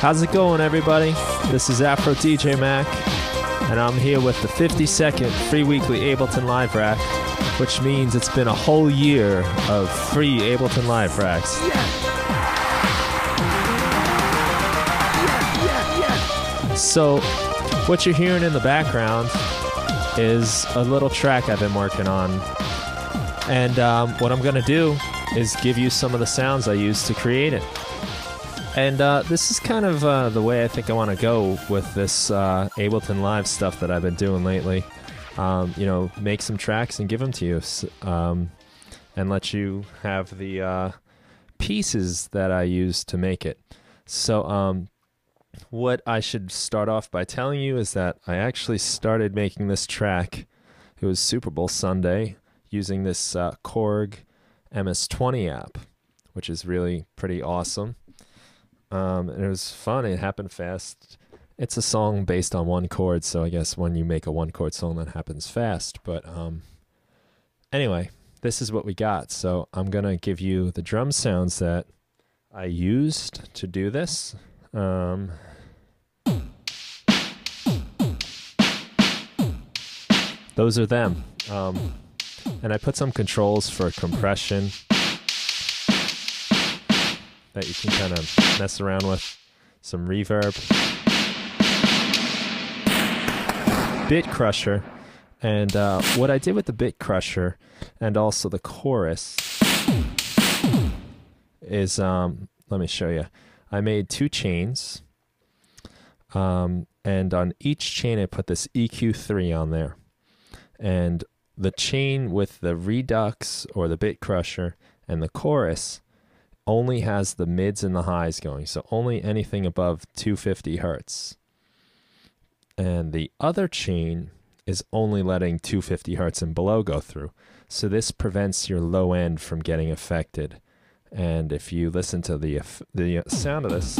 How's it going, everybody? This is AfroDJMac, and I'm here with the 52nd free weekly Ableton Live Rack, which means it's been a whole year of free Ableton Live Racks. So, what you're hearing in the background is a little track I've been working on. And what I'm going to do is give you some of the sounds I used to create it. And this is kind of the way I think I want to go with this Ableton Live stuff that I've been doing lately. You know, make some tracks and give them to you, and let you have the pieces that I used to make it. So what I should start off by telling you is that I actually started making this track. It was Super Bowl Sunday using this Korg MS-20 app, which is really pretty awesome. And it was fun. It happened fast. It's a song based on one chord, so I guess when you make a one-chord song, that happens fast. But anyway, this is what we got. So I'm going to give you the drum sounds that I used to do this. Those are them. And I put some controls for compression that you can kind of mess around with. Some reverb. Bit crusher. And what I did with the bit crusher and also the chorus is, let me show you. I made two chains. And on each chain I put this EQ3 on there. And the chain with the redux or the bit crusher and the chorus only has the mids and the highs going, so only anything above 250 hertz. And the other chain is only letting 250 hertz and below go through. So this prevents your low end from getting affected. And if you listen to the sound of this,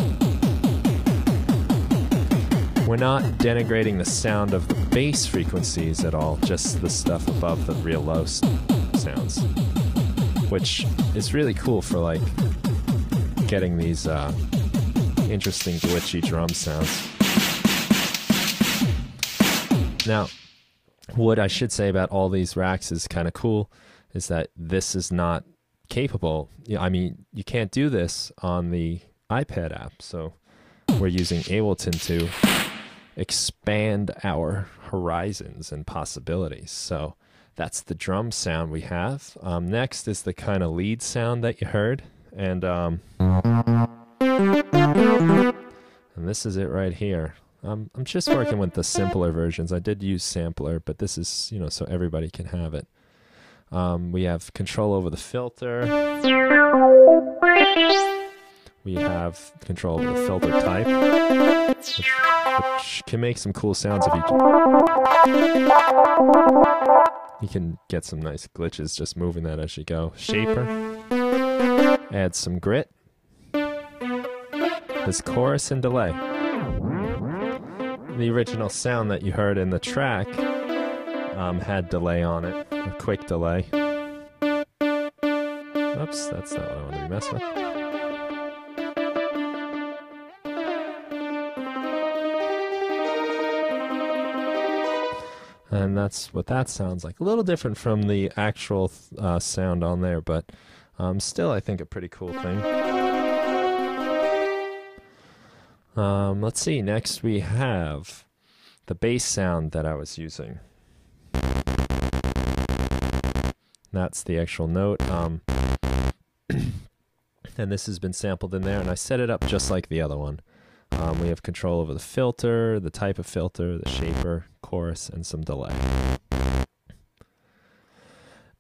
we're not denigrating the sound of the bass frequencies at all, just the stuff above the real low sounds, which is really cool for like getting these interesting glitchy drum sounds. Now, what I should say about all these racks is kind of cool is that this is not capable. I mean, you can't do this on the iPad app, so we're using Ableton to expand our horizons and possibilities. So that's the drum sound we have. Next is the kind of lead sound that you heard, and this is it right here. I'm just working with the simpler versions. I did use sampler, but this is, you know, so everybody can have it. We have control over the filter. We have control over the filter type, which can make some cool sounds if you can get some nice glitches just moving that as you go. Shaper, add some grit. This chorus and delay. The original sound that you heard in the track had delay on it, a quick delay. Oops, that's not what I want to be messing with. And that's what that sounds like. A little different from the actual sound on there, but still I think a pretty cool thing. Let's see, next we have the bass sound that I was using. That's the actual note. And this has been sampled in there, and I set it up just like the other one. We have control over the filter, the type of filter, the shaper, chorus, and some delay.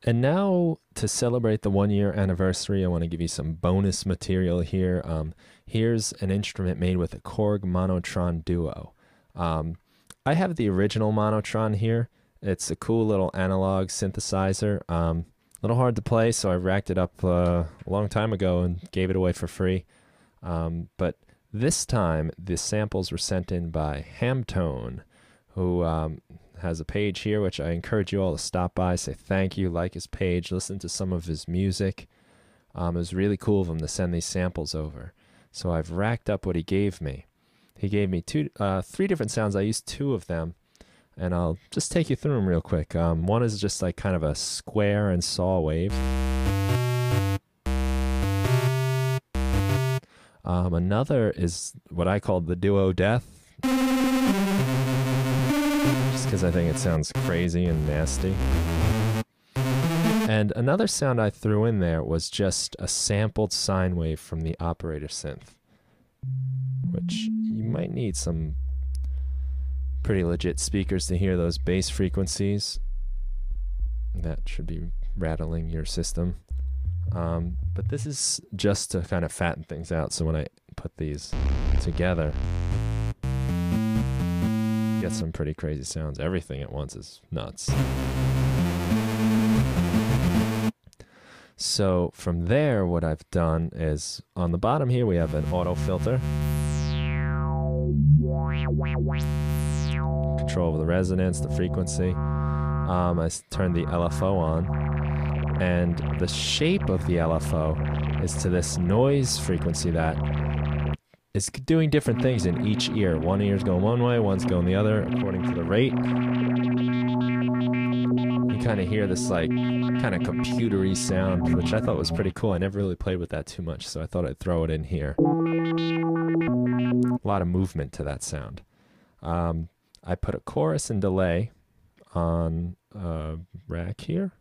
And now, to celebrate the 1-year anniversary, I want to give you some bonus material here. Here's an instrument made with a Korg Monotron Duo. I have the original Monotron here. It's a cool little analog synthesizer. A little hard to play, so I racked it up a long time ago and gave it away for free. But this time, the samples were sent in by Hamtone, who has a page here, which I encourage you all to stop by, say thank you, like his page, listen to some of his music. It was really cool of him to send these samples over. So I've racked up what he gave me. he gave me three different sounds. I used two of them, and I'll just take you through them real quick. One is just like kind of a square and saw wave. Another is what I call the duo death, just because I think it sounds crazy and nasty. And another sound I threw in there was just a sampled sine wave from the operator synth, which you might need some pretty legit speakers to hear those bass frequencies. That should be rattling your system. But this is just to kind of fatten things out, so when I put these together, you get some pretty crazy sounds. Everything at once is nuts. So from there, what I've done is, on the bottom here we have an auto filter. Control over the resonance, the frequency. I turned the LFO on, and the shape of the LFO is to this noise frequency that is doing different things in each ear. One ear's going one way, one's going the other, according to the rate. You kind of hear this like kind of computery sound, which I thought was pretty cool. I never really played with that too much, so I thought I'd throw it in here. A lot of movement to that sound. I put a chorus and delay on a rack here.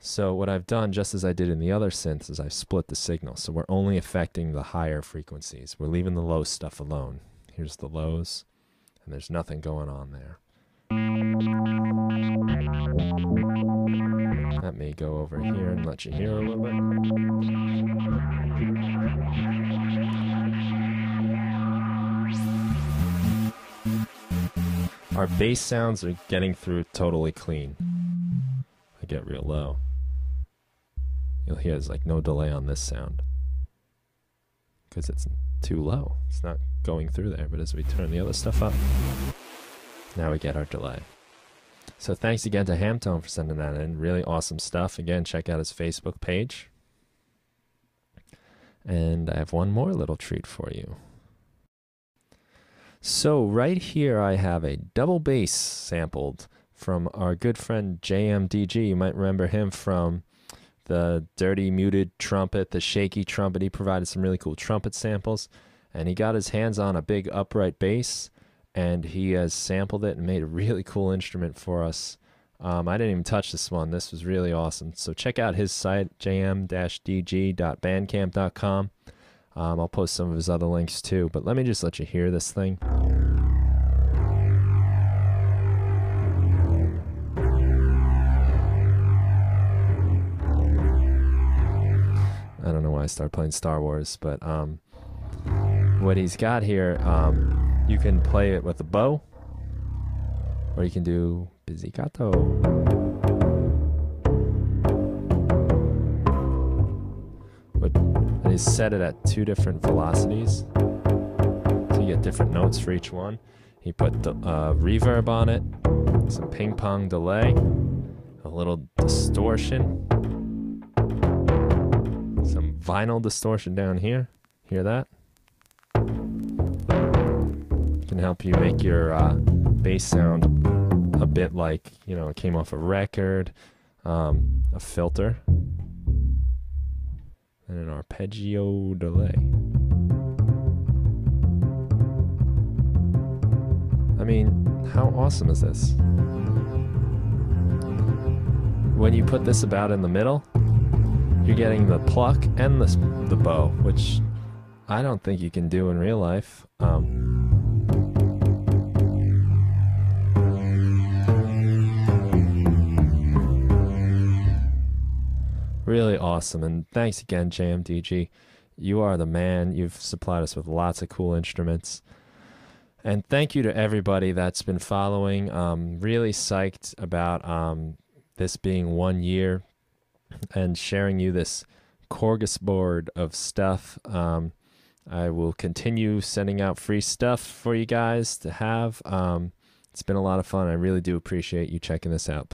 So what I've done, just as I did in the other synths, is I've split the signal. So we're only affecting the higher frequencies. We're leaving the low stuff alone. Here's the lows, and there's nothing going on there. Let me go over here and let you hear a little bit. Our bass sounds are getting through totally clean. I get real low. You'll hear there's like no delay on this sound, because it's too low. It's not going through there, but as we turn the other stuff up, now we get our delay. So thanks again to Hamtone for sending that in. Really awesome stuff. Again, check out his Facebook page. And I have one more little treat for you. So right here I have a double bass sampled from our good friend JMDG. You might remember him from the dirty muted trumpet, the shaky trumpet. He provided some really cool trumpet samples, and he got his hands on a big upright bass, and he has sampled it and made a really cool instrument for us. I didn't even touch this one. This was really awesome. So check out his site, jm-dg.bandcamp.com. I'll post some of his other links too, but let me just let you hear this thing. I don't know why I started playing Star Wars, but what he's got here, you can play it with a bow, or you can do pizzicato. And he's set it at 2 different velocities, so you get different notes for each one. He put the reverb on it, some ping pong delay, a little distortion, some vinyl distortion down here. Hear that? Can help you make your bass sound a bit like, you know, it came off a record, a filter, and an arpeggio delay. I mean, how awesome is this? When you put this about in the middle, you're getting the pluck and the bow, which I don't think you can do in real life. Really awesome, and thanks again, JMDG. You are the man. You've supplied us with lots of cool instruments. And thank you to everybody that's been following. Really psyched about this being 1 year and sharing you this Korg-asbord of stuff. I will continue sending out free stuff for you guys to have. It's been a lot of fun. I really do appreciate you checking this out.